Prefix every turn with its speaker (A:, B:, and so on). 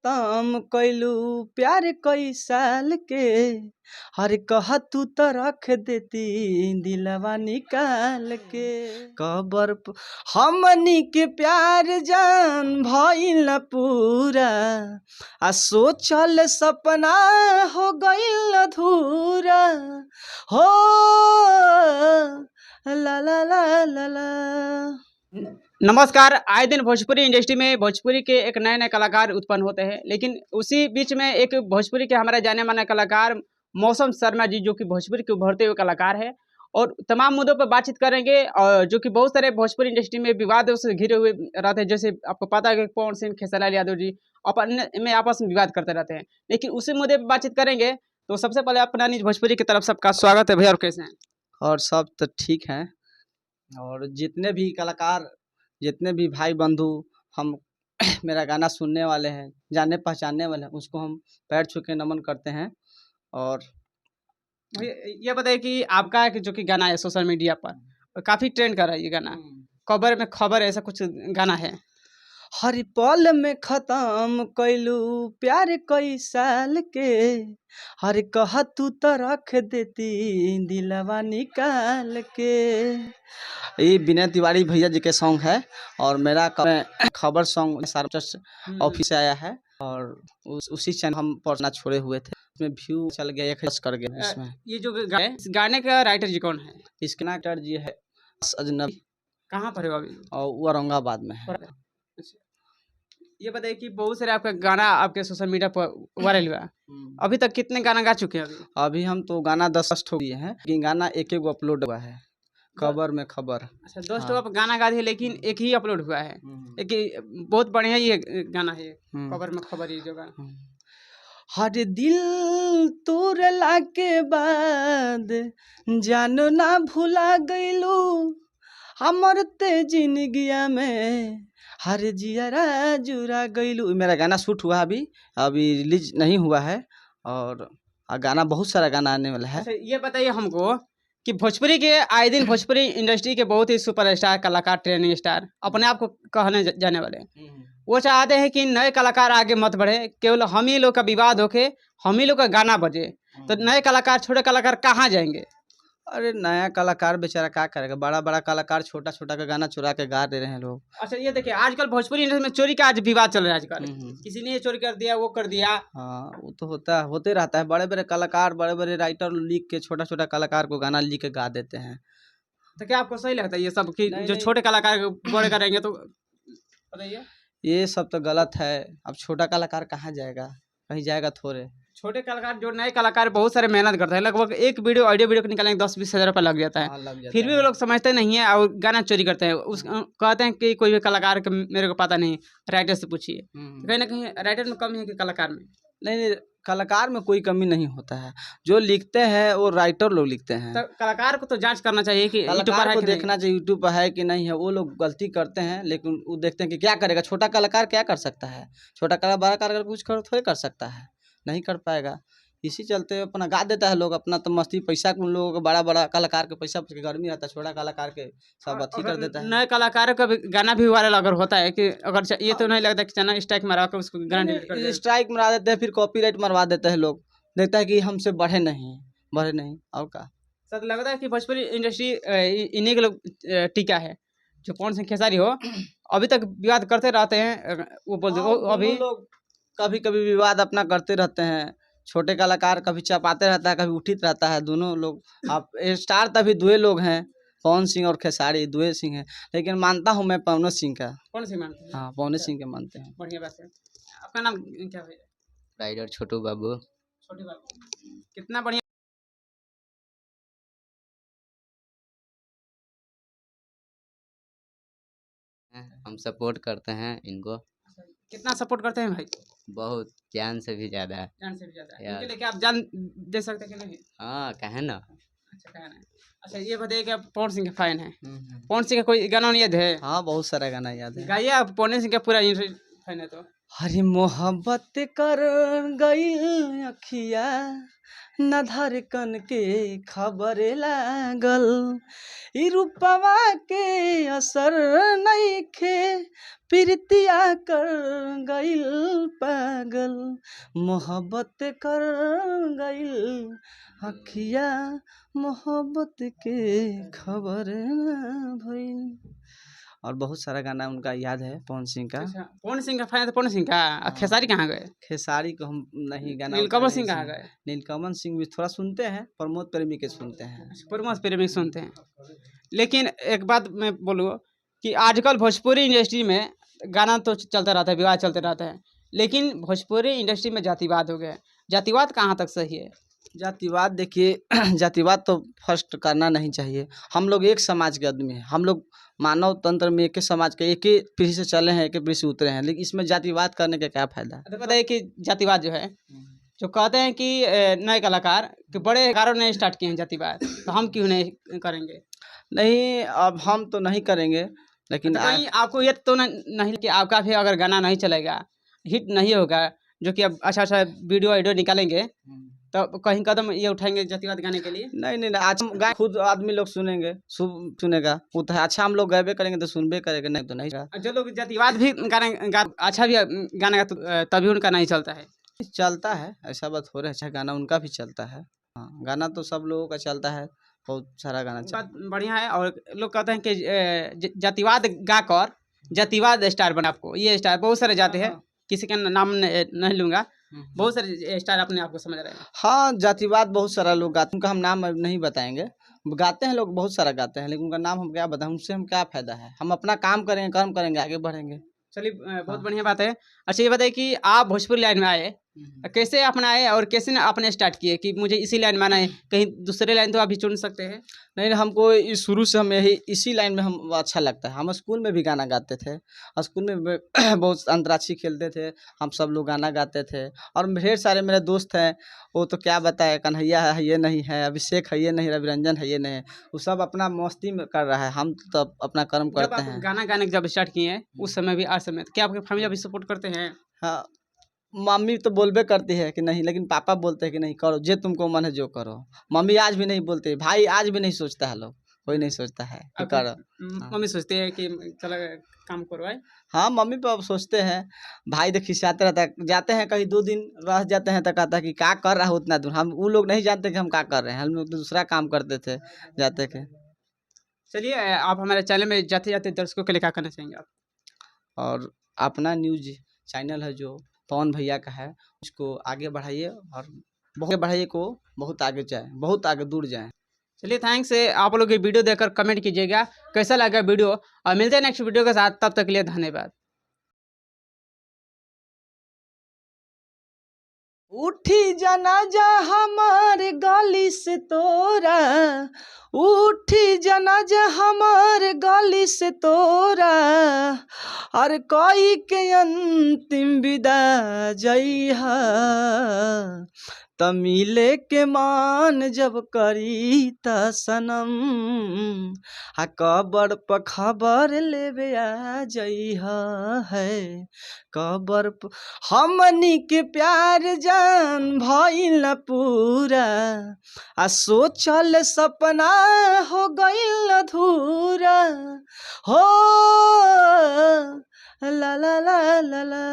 A: खत्म कैलू प्यार कई साल के, हर कह तू तो रख देती दिलवा निकाल के। कबर हमनी के प्यार जान भइल पूरा, आ सोचल सपना हो गइल अधूरा हो। ला ला ला ला ला।
B: नमस्कार। आए दिन भोजपुरी इंडस्ट्री में भोजपुरी के एक नए नए कलाकार उत्पन्न होते हैं, लेकिन उसी बीच में एक भोजपुरी के हमारे जाने माने कलाकार मौसम शर्मा जी, जो कि भोजपुरी के उभरते हुए कलाकार है, और तमाम मुद्दों पर बातचीत करेंगे, और जो कि बहुत सारे भोजपुरी इंडस्ट्री में विवादों से घिरे हुए रहते हैं। जैसे आपको पता है कि पवन सिंह, खेसारी यादव जी अपने आपस में विवाद करते रहते हैं, लेकिन उसी मुद्दे पर बातचीत करेंगे। तो सबसे पहले अपना निज भोजपुरी की तरफ सबका स्वागत है भैया, और कैसे हैं?
A: और सब तो ठीक हैं, और जितने भी कलाकार, जितने भी भाई बंधु हम मेरा गाना सुनने वाले हैं, जाने पहचानने वाले हैं, उसको हम पैर छू के नमन करते हैं। और
B: ये बताइए कि आपका जो कि गाना है सोशल मीडिया पर काफ़ी ट्रेंड कर रहा है, ये गाना खबर में खबर ऐसा कुछ गाना है।
A: हर पल में खत्म कैलू प्यार कई साल के, हर कह तू तो रख देती दिलवा निकाल के। ये विनय तिवारी भैया जी के सॉन्ग है, और मेरा खबर सॉन्ग सारा ऑफिस से आया है, और उसी चैनल हम पढ़ना छोड़े हुए थे, उसमें व्यू चल गया 1 कर गया इसमें।
B: ये जो इस गाने का राइटर जी कौन है?
A: इसके राइटर जी है अजनबी।
B: कहाँ पर है अभी?
A: और वो औरंगाबाद में है।
B: ये बताइए कि बहुत सारे आपका गाना आपके सोशल मीडिया पर वायरल हुआ, अभी तक कितने गाना गा चुके हैं?
A: अभी हम तो गाना 10 हो गए हैं, लेकिन गाना एक अपलोड हुआ है, खबर में खबर।
B: अच्छा, 10 आप गाना गा दिए, लेकिन एक ही अपलोड हुआ है। एक बहुत बढ़िया ये गाना है, खबर में खबर। ये जो गाना
A: हर दिल तोड़ला के बाद जानो ना भुला गइलू, हमर ते जिंदगिया में हर जियरा जुरा गइलू। मेरा गाना शूट हुआ अभी रिलीज नहीं हुआ है, और गाना बहुत सारा गाना आने वाला है।
B: अच्छा, ये बताइए हमको कि भोजपुरी के आए दिन भोजपुरी इंडस्ट्री के बहुत ही सुपरस्टार कलाकार, ट्रेनिंग स्टार अपने आप को कहने जाने वाले, वो चाहते हैं कि नए कलाकार आगे मत बढ़े, केवल हम ही लोग का विवाद होके हम ही लोग का गाना बजे, तो नए कलाकार, छोटे कलाकार कहाँ जाएंगे?
A: अरे नया कलाकार बेचारा क्या करेगा, बड़ा बड़ा कलाकार छोटा छोटा का गाना चुरा के गा दे रहे हैं लोग।
B: अच्छा, ये देखिए आजकल भोजपुरी इंडस्ट्री में चोरी का आज विवाद चल रहा है। आजकल किसी ने ये चोरी कर दिया, वो कर दिया।
A: हाँ, वो तो होते रहता है। बड़े बड़े कलाकार, बड़े बड़े राइटर लिख के छोटा छोटा कलाकार को गाना लिख के गा देते हैं।
B: तो क्या आपको सही लगता है ये सब कि जो छोटे कलाकार बड़े करेंगे? तो बताइए,
A: ये सब तो गलत है। अब छोटा कलाकार कहाँ जाएगा, कहीं जाएगा थोड़े।
B: छोटे कलाकार, जो नए कलाकार बहुत सारे मेहनत करते हैं, लगभग एक वीडियो को निकालने 10-20 हज़ार रुपये लग जाता है। फिर भी वो लोग समझते नहीं है और गाना चोरी करते हैं। कहते हैं कि कोई भी कलाकार का मेरे को पता नहीं, राइटर से पूछिए। तो कहीं ना कहीं राइटर में कमी है कि कलाकार में?
A: नहीं, कलाकार में कोई कमी नहीं होता है। जो लिखते हैं वो राइटर लोग लिखते हैं।
B: तो कलाकार को तो जांच करना चाहिए कि
A: कलाकार को देखना चाहिए यूट्यूब पर है कि नहीं है। वो लोग गलती करते हैं, लेकिन वो देखते हैं कि क्या करेगा। छोटा कलाकार क्या कर सकता है? छोटा कलाकार बड़ा कलाकार कुछ थोड़े कर सकता है, नहीं कर पाएगा। इसी चलते अपना गा देता है लोग, अपना तो मस्ती पैसा उन लोगों को, बड़ा बड़ा कलाकार के पैसा के गर्मी रहता है, छोटा कलाकार के सब अथी कर देता है।
B: नए कलाकारों का गाना भी वायरल अगर होता है कि अगर ये तो नहीं लगता कि चैनल स्ट्राइक मरा कर उसको गाना डिलीट कर देते?
A: स्ट्राइक मरा देते हैं, फिर कॉपीराइट मरवा देते हैं लोग। देखता है कि हमसे बढ़े नहीं और का।
B: सर लगता है कि भोजपुरी इंडस्ट्री इन्हीं के लोग टीका है, जो पवन सिंह खेसारी हो अभी तक विवाद करते रहते हैं। वो बोलते अभी
A: लोग कभी कभी विवाद अपना करते रहते हैं। छोटे कलाकार कभी चपाते रहता है, कभी उठित रहता है। दोनों लोग आप स्टार तभी दुए लोग हैं, पवन सिंह और खेसारी दुए सिंह हैं। लेकिन मानता हूँ मैं पवन सिंह का।
B: कौन सी मानते हैं?
A: हाँ, पवन सिंह के मानते हैं।
B: बढ़िया बात है। आपका नाम क्या है?
C: राइडर छोटू बाबू।
B: छोटे बाबू, कितना बढ़िया।
C: हम सपोर्ट करते हैं इनको।
B: कितना सपोर्ट करते हैं भाई?
C: बहुत, जान से भी ज़्यादा।
B: जान से भी ज़्यादा। इनके लिए क्या आप जान दे सकते हैं कि नहीं?
C: हाँ, कहे ना।
B: अच्छा, कहना है। अच्छा, ये बताइए कि आप पवन सिंह के फैन हैं? पवन सिंह का कोई गाना याद है?
A: हाँ, बहुत सारा गाना याद है।
B: गाइए आप पवन सिंह का पूरा फैन है तो।
A: हरी मोहब्बत कर गई अखिया न धड़कन के खबर लागल, ई रूपवा के असर नइखे, प्रीतिया कर गइल पागल, मोहब्बत कर गइल अखिया, मोहब्बत के खबर ना भइल। और बहुत सारा गाना उनका याद है, पवन सिंह का।
B: अच्छा, पवन सिंह का फैन है, पवन सिंह का। खेसारी कहाँ गए?
A: खेसारी को हम नहीं गाना
B: नीलकमल
A: उतना
B: सिंह
A: नहीं
B: कहाँ
A: सुने।
B: गए?
A: नीलकमल सिंह भी थोड़ा सुनते हैं, प्रमोद प्रेमी के सुनते हैं।
B: प्रमोद प्रेमी सुनते हैं। लेकिन एक बात मैं बोलूँ कि आजकल भोजपुरी इंडस्ट्री में गाना तो चलता रहता है, विवाद चलते रहता है, लेकिन भोजपुरी इंडस्ट्री में जातिवाद हो गया है। जातिवाद कहाँ तक सही है?
A: जातिवाद देखिए जातिवाद तो फर्स्ट करना नहीं चाहिए। हम लोग एक समाज के आदमी हैं, हम लोग मानव तंत्र में एक ही समाज के, एक ही पीढ़ी से चले हैं, एक ही पीढ़ी से उतरे हैं, लेकिन इसमें जातिवाद करने का क्या फायदा।
B: तो पता है कि जातिवाद जो है, जो कहते हैं कि नए कलाकार कि बड़े कलाकारों ने स्टार्ट किए हैं जातिवाद, तो हम क्यों नहीं करेंगे?
A: नहीं, अब हम तो नहीं करेंगे, लेकिन
B: तो कहीं आपको ये तो नहीं कि आपका भी अगर गाना नहीं चलेगा, हिट नहीं होगा, जो कि अब अच्छा वीडियो निकालेंगे, तो कहीं कदम ये उठाएंगे जातिवाद गाने के लिए?
A: नहीं नहीं नहीं, आज हम गाए खुद आदमी लोग सुनेंगे, सुनेगा वो तो है। अच्छा हम लोग गायबे करेंगे तो सुनबे करेंगे, नहीं तो नहीं।
B: जो लोग जातिवाद भी गाने अच्छा भी गाना तभी उनका नहीं चलता है।
A: चलता है, ऐसा बात हो रहा है, अच्छा गाना उनका भी चलता है। हाँ, गाना तो सब लोगों का चलता है, बहुत सारा गाना
B: बात बढ़िया है। और लोग कहते हैं कि जातिवाद गाकर जातिवाद स्टार बना। आपको ये स्टार बहुत सारे जाते हैं, किसी का नाम नहीं लूंगा, बहुत सारे स्टार अपने आप को समझ रहे हैं।
A: हाँ, जातिवाद बहुत सारा लोग गाते हैं, उनका हम नाम नहीं बताएंगे। गाते हैं लोग, बहुत सारा गाते हैं, लेकिन उनका नाम हम क्या बताएं, उनसे हम क्या फायदा है। हम अपना काम करेंगे, कर्म करेंगे, आगे बढ़ेंगे।
B: चलिए, बहुत बढ़िया बात है। अच्छा ये बताइए कि आप भोजपुरी लाइन में आए, कैसे अपना आए और कैसे अपने स्टार्ट किए कि मुझे इसी लाइन में आना है, कहीं दूसरे लाइन तो आप भी चुन सकते हैं?
A: नहीं, हमको शुरू से हम इसी लाइन में हम अच्छा लगता है। हम स्कूल में भी गाना गाते थे, और स्कूल में बहुत अंतराक्षरी खेलते थे, हम सब लोग गाना गाते थे। और ढेर सारे मेरे दोस्त हैं, वो तो क्या बताए, कन्हैया है ये नहीं है, अभिषेक है ये नहीं, रविरंजन है ये नहीं, वो सब अपना मस्ती में कर रहा है, हम तो अपना कर्म करते हैं।
B: गाना गाने जब स्टार्ट किए हैं उस समय भी आज समय, क्या आपके फैमिली अभी सपोर्ट करते हैं?
A: हाँ, मम्मी तो बोलबे करती है कि नहीं, लेकिन पापा बोलते हैं कि नहीं करो, जो तुमको मन है जो करो। मम्मी आज भी नहीं बोलते, भाई आज भी नहीं सोचता है, लोग कोई नहीं सोचता है कि करो।
B: मम्मी सोचते हैं कि चलो काम करवाए?
A: हाँ, मम्मी पापा सोचते हैं। भाई तो खिसियाते रहता है, जाते हैं कहीं 2 दिन रह जाते हैं तो कहता है कि क्या कर रहा है उतना दूर। हम वो लोग नहीं जानते कि हम क्या कर रहे हैं, हम लोग दूसरा काम करते थे जाते थे।
B: चलिए, आप हमारे चैनल में जाते जाते दर्शकों के लिए क्या करना चाहेंगे आप?
A: और अपना न्यूज चैनल है जो पवन भैया का है, उसको आगे बढ़ाइए, और बहुत बढ़ाइए को बहुत आगे जाए, बहुत आगे दूर जाए।
B: चलिए, थैंक्स। आप लोग ये वीडियो देखकर कमेंट कीजिएगा कैसा लगा वीडियो, और मिलते हैं नेक्स्ट वीडियो के साथ। तब तक के लिए धन्यवाद।
A: उठी जनाजा हमार गली से तोरा, उठी जनाजा हमार गली से तोरा, और कोई के अंतिम विदा जइहा, त मिले के मान जब करी त सनम, आ कबर पर खबर लेवे आ जइहा है, कबर पर हमनी के प्यार जान भइल न पूरा, आ सोचल सपना हो गइल अधूरा, हो ला ला ला ला ला।